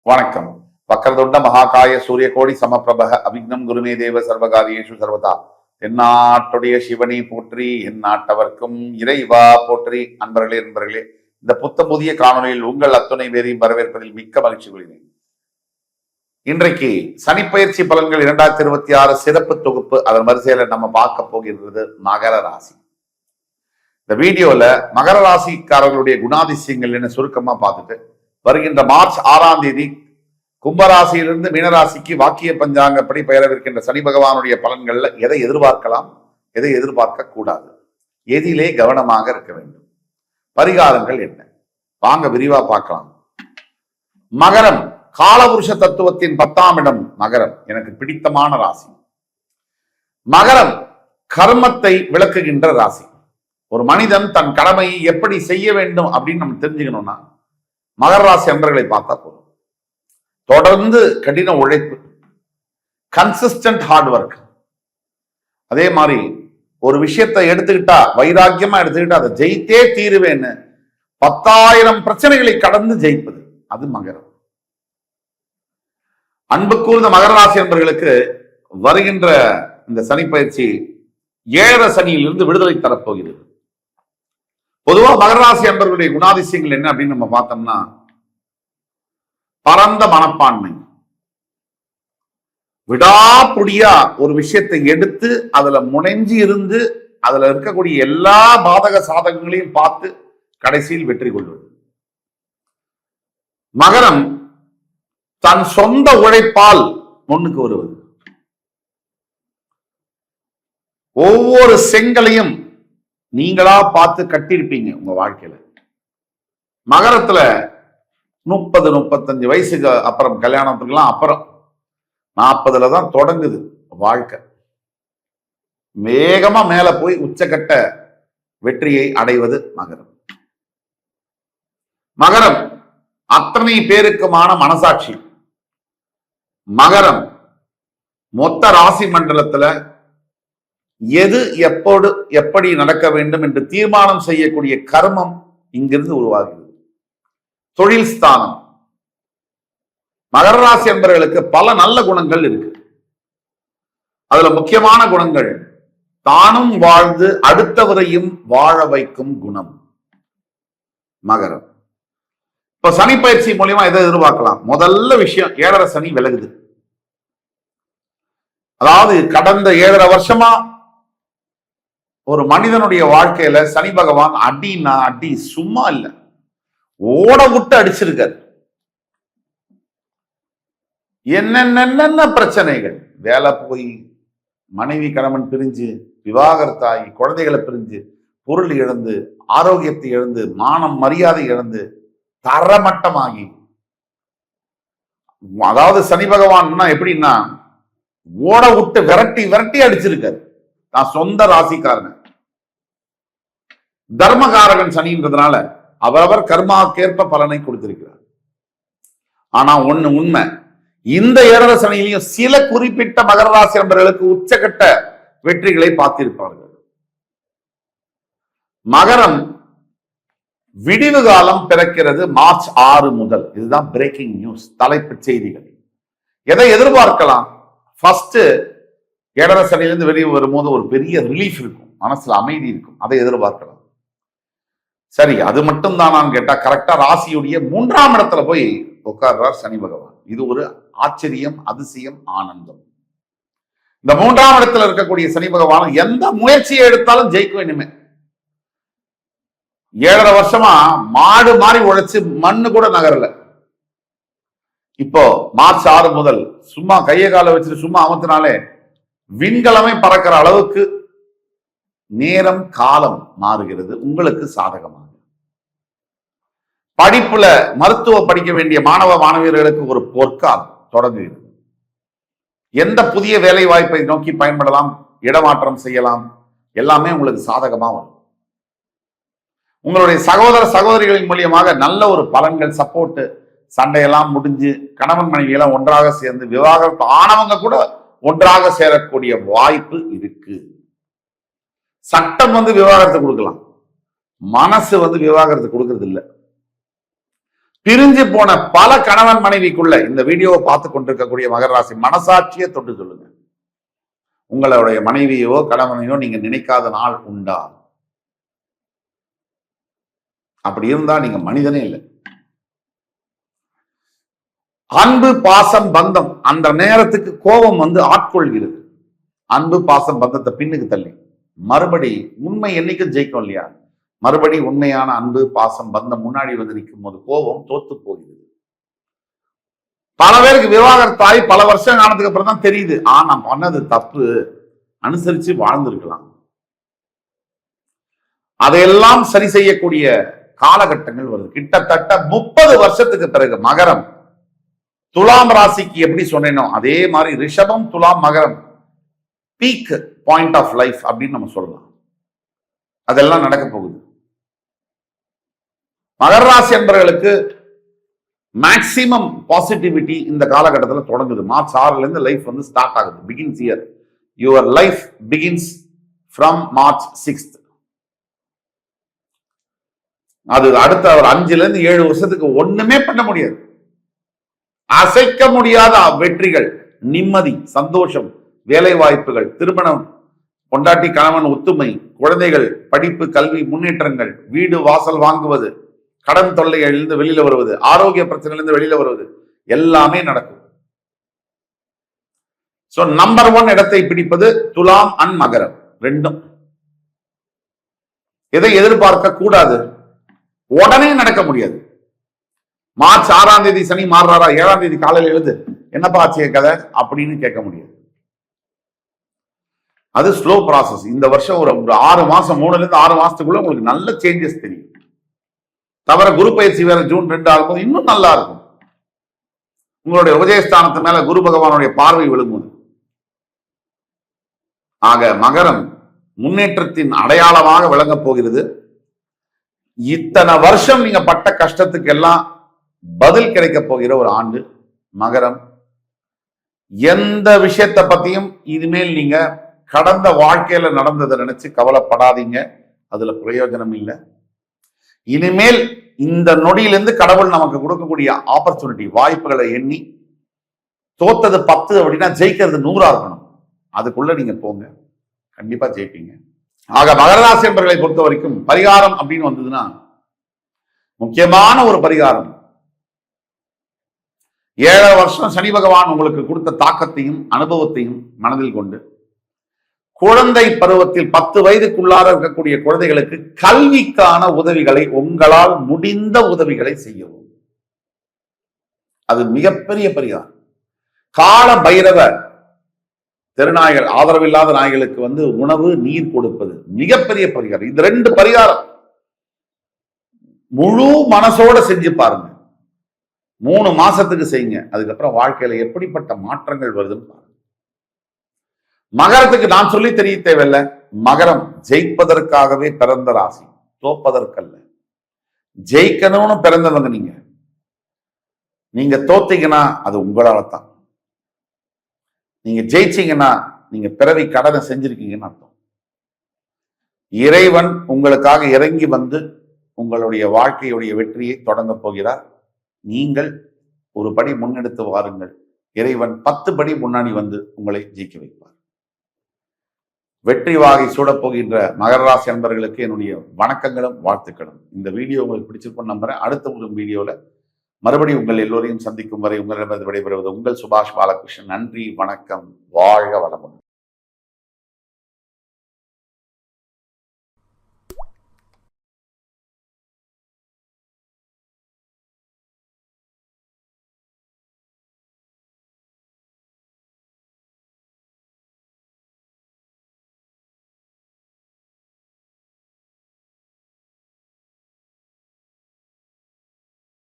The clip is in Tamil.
வணக்கம். வக்கரதுண்ட மகாகாய சூரியகோடி சமப்பிரபக அவிக்னம் குருமே தேவ சர்வகாரியேஷு சர்வதா. எந்நாட்டுடைய சிவனை போற்றி, எந்நாட்டவர்க்கும் இறைவா போற்றி. நண்பர்களே, இந்த புதிய காணொலியில் உங்கள் அத்துணை பேரையும் வரவேற்பதில் மிக்க மகிழ்ச்சி கொள்கிறேன். இன்றைக்கு சனிப்பயிற்சி பலன்கள் 2026 சிறப்பு தொகுப்பு. அதன் வரிசையில நம்ம பார்க்க போகிறது மகர ராசி. இந்த வீடியோல மகர ராசிக்காரர்களுடைய குணாதிசயங்கள் என்ன சுருக்கமா பார்த்துட்டு, வருகின்ற மார்ச் 6ஆம் தேதி கும்பராசியிலிருந்து மீனராசிக்கு வாக்கிய பஞ்சாங்கப்படி பெயரவிருக்கின்ற சனி பகவானுடைய பலன்கள்ல எதை எதிர்பார்க்கலாம், எதை எதிர்பார்க்க கூடாது, எதிலே கவனமாக இருக்க வேண்டும், பரிகாரங்கள் என்ன, வாங்க விரிவா பார்க்கலாம். மகரம், காலபுருஷ தத்துவத்தின் 10ஆம் இடம் மகரம். எனக்கு பிடித்தமான ராசி. மகரம் கர்மத்தை விளக்குகின்ற ராசி. ஒரு மனிதன் தன் கடமையை எப்படி செய்ய வேண்டும் அப்படின்னு நம்ம தெரிஞ்சுக்கணும்னா மகர ராசி அன்பர்களை பார்த்தா போதும். தொடர்ந்து கடின உழைப்பு, கன்சிஸ்டன்ட் ஹார்ட் ஒர்க். அதே மாதிரி ஒரு விஷயத்தை எடுத்துக்கிட்டா, வைராக்கியமா எடுத்துக்கிட்டா அதை ஜெயித்தே தீருவேன்னு 10,000 பிரச்சனைகளை கடந்து ஜெயிப்பது, அது மகரம். அன்பு கூர்ந்த மகர ராசி அன்பர்களுக்கு வருகின்ற இந்த சனி பயிற்சி 7 சனியிலிருந்து விடுதலை தரப்போகிறது. பொதுவா மகர ராசி அன்பர்களுடைய குணாதிசயங்கள் என்ன அப்படின்னு நம்ம பார்த்தோம்னா, பரந்த மனப்பான்மை, விடாப்புடியா ஒரு விஷயத்தை எடுத்து அதுல முனைஞ்சி இருந்து அதுல இருக்கக்கூடிய எல்லா பாதக சாதகங்களையும் பார்த்து கடைசியில் வெற்றி கொள்வது. மகரம் தன் சொந்த உழைப்பால் முன்னுக்கு வருவது. ஒவ்வொரு செங்கலையும் நீங்களா பார்த்து கட்டியிருப்பீங்க உங்க வாழ்க்கையில. மகரத்துல 30-35 வயசுக்கு அப்புறம், கல்யாணத்துக்குலாம் அப்புறம் 40ல தான் தொடங்குது வாழ்க்கை. வேகமா மேல போய் உச்சக்கட்ட வெற்றியை அடைவது மகரம். மகரம் அத்தனை பேருக்குமான மனசாட்சி. மகரம் மொத்த ராசி மண்டலத்துல எது எப்போது எப்படி நடக்க வேண்டும் என்று தீர்மானம் செய்யக்கூடிய கர்மம் இங்கிருந்து உருவாகிறது. தொழில் ஸ்தானம். மகர ராசி என்பவர்களுக்கு பல நல்ல குணங்கள் இருக்கு. அதுல முக்கியமான குணங்கள், தானும் வாழ்ந்து அடுத்தவரையும் வாழ வைக்கும் குணம் மகரம். இப்ப சனி பயிற்சி மூலியமா எதை எதிர்பார்க்கலாம்? முதல்ல விஷயம், 7.5 சனி விலகுது. அதாவது கடந்த 7.5 வருஷமா ஒரு மனிதனுடைய வாழ்க்கையில சனி பகவான் அடினா அடி சும்மா இல்ல, ஓட விட்டு அடிச்சிருக்காரு. என்னென்ன பிரச்சனைகள், வேலை போய், மனைவி கணவன் பிரிஞ்சு, விவாகரத்தாகி, குழந்தைகளை பிரிஞ்சு, பொருள் இழந்து, ஆரோக்கியத்தை இழந்து, மானம் மரியாதை இழந்து, தரமட்டமாகி. அதாவது சனி பகவான்னா எப்படின்னா, ஓட விட்டு விரட்டி விரட்டி அடிச்சிருக்காரு. நான் சொந்த ராசிக்காரன். தர்மகாரகன் சனின்றதுனால அவரவர் கர்மாக்கேற்ப பலனை கொடுத்திருக்கிறார். ஆனா ஒண்ணு உண்மை, இந்த 7.5 சனியிலையும் சில குறிப்பிட்ட மகர ராசி நண்பர்களுக்கு உச்சகட்ட வெற்றிகளை பார்த்திருப்பார்கள். மகரம் விடிவு காலம் பிறக்கிறது மார்ச் 6 முதல். இதுதான் பிரேக்கிங் நியூஸ், தலைப்பு செய்திகள். எதை எதிர்பார்க்கலாம்? ஃபர்ஸ்ட் 7.5 சனியிலிருந்து வெளியே வரும்போது ஒரு பெரிய ரிலீஃப் இருக்கும், மனசுல அமைதி இருக்கும், அதை எதிர்பார்க்கலாம். சரி, அது மட்டும் தானான்னு கேட்டா, கரெக்டா ராசியுடைய 3ஆம் இடத்துல போய் உட்கார்றார் சனி பகவான். இது ஒரு ஆச்சரியம், அதிசயம், ஆனந்தம். இந்த 3ஆம் இடத்துல இருக்கக்கூடிய சனி பகவான் எந்த முயற்சியை எடுத்தாலும் ஜெயிக்கும். இனிமே 7.5 வருஷமா மாடு மாறி உழைச்சு மண்ணு கூட நகரல. இப்போ மார்ச் 6 முதல் சும்மா கையை கால வச்சுட்டு சும்மா அமர்த்தினாலே விண்கலமே பறக்கிற அளவுக்கு நேரம் காலம் மாறுகிறது உங்களுக்கு சாதகமாக. படிப்புல மருத்துவ படிக்க வேண்டிய மாணவ மாணவியர்களுக்கு ஒரு பொற்காலம் தொடங்குகிறது. எந்த புதிய வேலை வாய்ப்பை நோக்கி பயன்படலாம், இடமாற்றம் செய்யலாம், எல்லாமே உங்களுக்கு சாதகமா வரும். உங்களுடைய சகோதர சகோதரிகளின் மூலியமாக நல்ல ஒரு பலன்கள், சப்போர்ட், சண்டையெல்லாம் முடிஞ்சு கணவன் மனைவி எல்லாம் ஒன்றாக சேர்ந்து விவாகரத்து ஆனவங்க கூட ஒன்றாக சேரக்கூடிய வாய்ப்பு இருக்கு. சட்டம் விவாகரத்து கொடுக்கலாம், மனசு விவாகரத்து கொடுக்கறது இல்லை. பிரிஞ்சு போன பல கணவன் மனைவிக்குள்ள இந்த வீடியோவை பார்த்து கொண்டிருக்கக்கூடிய மகர ராசி மனசாட்சியை தொட்டு சொல்லுங்க. உங்களுடைய மனைவியோ கணவனையோ நீங்க நினைக்காத நாள் உண்டா? அப்படி இருந்தா நீங்க மனிதனே இல்லை. அன்பு பாசம் பந்தம் அந்த நேரத்துக்கு கோபம் வந்து ஆட்கொள்கிறது. அன்பு பாசம் பந்தத்தை பின்னுக்கு தள்ளி மறுபடி உண்மை என்னைக்கும் ஜெயிக்கும் இல்லையா? மறுபடி உண்மையான அன்பு பாசம் பந்தம் முன்னாடி வந்து நிற்கும் போது கோபம் தோத்து போகிறது. பல பேருக்கு விவாகரத்தாய் பல வருஷம் ஆனதுக்கு அப்புறம் தான் தெரியுது, நான் பண்ணது தப்பு, அனுசரிச்சு வாழ்ந்திருக்கலாம். அதையெல்லாம் சரி செய்யக்கூடிய காலகட்டங்கள் வருது. கிட்டத்தட்ட 30 வருஷத்துக்கு பிறகு மகரம் துலாம் ராசிக்கு எப்படி சொன்னேனோ அதே மாதிரி ரிஷபம் துலாம் மகரம் பீக் பாயிண்ட் ஆஃப் லைஃப் அப்படின்னு நம்ம சொல்லலாம். அதெல்லாம் நடக்க போகுது. மகர ராசி என்பவர்களுக்கு மேக்சிமம் பாசிட்டிவிட்டி இந்த காலகட்டத்தில் தொடங்குது. மார்ச் 6ல இருந்து லைஃப் வந்து ஸ்டார்ட் ஆகுது. Begins year. Your life begins from March 6th. அது அடுத்த ஒரு 5ல இருந்து 7 வருஷத்துக்கு ஒண்ணுமே பண்ண முடியாது. அசைக்க முடியாத வெற்றிகள், நிம்மதி, சந்தோஷம், வேலை வாய்ப்புகள், திருமணம், பொண்டாட்டி கணவன் ஒத்துமை, குழந்தைகள், படிப்பு, கல்வி, முன்னேற்றங்கள், வீடு வாசல் வாங்குவது, கடன் தொல்லைகளிலிருந்து வெளியில வருவது, ஆரோக்கிய பிரச்சனையிலிருந்து வெளியில வருவது எல்லாமே நடக்கும். சோ நம்பர் 1 இடத்தை பிடிப்பது துலாம் அண்ட் மகரம் ரெண்டும். எதை எதிர்பார்க்க கூடாது, உடனே நடக்க முடியாது. மார்ச் 6ஆம் தேதி சனி மாறுறாரா, 7ஆம் தேதி காலையில் எழுது என்னப்பா ஆச்சு கதை அப்படின்னு கேட்க முடியாது. அது ஸ்லோ ப்ராசஸ். இந்த வருஷம் ஒரு 6 மாசம் 3ல இருந்து 6 மாசத்துக்குள்ள உங்களுக்கு நல்ல சேஞ்சஸ் தெரியும். தவிர குரு பயிற்சி வேற ஜூன் 2 ஆகும்போது இன்னும் நல்லா இருக்கும். உங்களுடைய உபஜயஸ்தானத்து மேல குரு பகவானுடைய பார்வை விழுங்குது. ஆக மகரம் முன்னேற்றத்தின் அடையாளமாக விளங்க போகிறது. இத்தனை வருஷம் நீங்க பட்ட கஷ்டத்துக்கு எல்லாம் பதில் கிடைக்க போகிற ஒரு ஆண்டு மகரம். எந்த விஷயத்தை பத்தியும் இனிமேல் நீங்க கடந்த வாழ்க்கையில நடந்ததை நினைச்சு கவலைப்படாதீங்க. அதுல பிரயோஜனம் இல்லை. இனிமேல் இந்த நொடியிலிருந்து கடவுள் நமக்கு கொடுக்கக்கூடிய ஆப்பர்ச்சுனிட்டி வாய்ப்புகளை எண்ணி தோத்தது 10 அப்படின்னா ஜெயிக்கிறது 100 இருக்கணும். அதுக்குள்ள நீங்க போங்க, கண்டிப்பா ஜெயிப்பீங்க. ஆக மகராசி என்பவர்களை பொறுத்த வரைக்கும் பரிகாரம் அப்படின்னு வந்ததுன்னா முக்கியமான ஒரு பரிகாரம், 7 வருஷம் சனி பகவான் உங்களுக்கு கொடுத்த தாக்கத்தையும் அனுபவத்தையும் மனதில் கொண்டு குழந்தை பருவத்தில் 10 வயதுக்குள்ளார இருக்கக்கூடிய குழந்தைகளுக்கு கல்விக்கான உதவிகளை உங்களால் முடிந்த உதவிகளை செய்யவும். அது மிகப்பெரிய பரிகாரம். கால பைரவ தெருநாய்கள், ஆதரவில்லாத நாய்களுக்கு வந்து உணவு நீர் கொடுப்பது மிகப்பெரிய பரிகாரம். இந்த 2 பரிகாரம் முழு மனசோட செஞ்சு பாருங்க. 3 மாசத்துக்கு செய்யுங்க. அதுக்கப்புறம் வாழ்க்கையில எப்படிப்பட்ட மாற்றங்கள் வருதுன்னு பாருங்க. மகரத்துக்கு நான் சொல்லி தெரிய தேவையில்லை. மகரம் ஜெயிப்பதற்காகவே பிறந்த ராசி, தோப்பதற்கல்ல. ஜெயிக்கணும்னு பிறந்தவங்க நீங்க. நீங்க தோத்தீங்கன்னா அது உங்களால தான். நீங்க ஜெயிச்சீங்கன்னா நீங்க பிறவி கடனை செஞ்சிருக்கீங்கன்னு அர்த்தம். இறைவன் உங்களுக்காக இறங்கி வந்து உங்களுடைய வாழ்க்கையுடைய வெற்றியை தொடங்க போகிறார். நீங்கள் ஒரு படி முன்னெடுத்து வாருங்கள். இறைவன் 10 படி முன்னாடி வந்து உங்களை ஜெயிக்க வைப்பார். வெற்றி வாகை சூடப் போகின்ற மகர ராசி அன்பர்களுக்கு என்னுடைய வணக்கங்களும் வாழ்த்துக்களும். இந்த வீடியோ உங்களுக்கு பிடிச்சிருக்கும் நம்புறேன். அடுத்த ஒரு வீடியோல மறுபடியும் உங்கள் எல்லோரையும் சந்திக்கும் வரை உங்களிடமிருந்து விடைபெறுவது உங்கள் சுபாஷ் பாலகிருஷ்ணன். நன்றி, வணக்கம், வாழ்க வளமுடன்.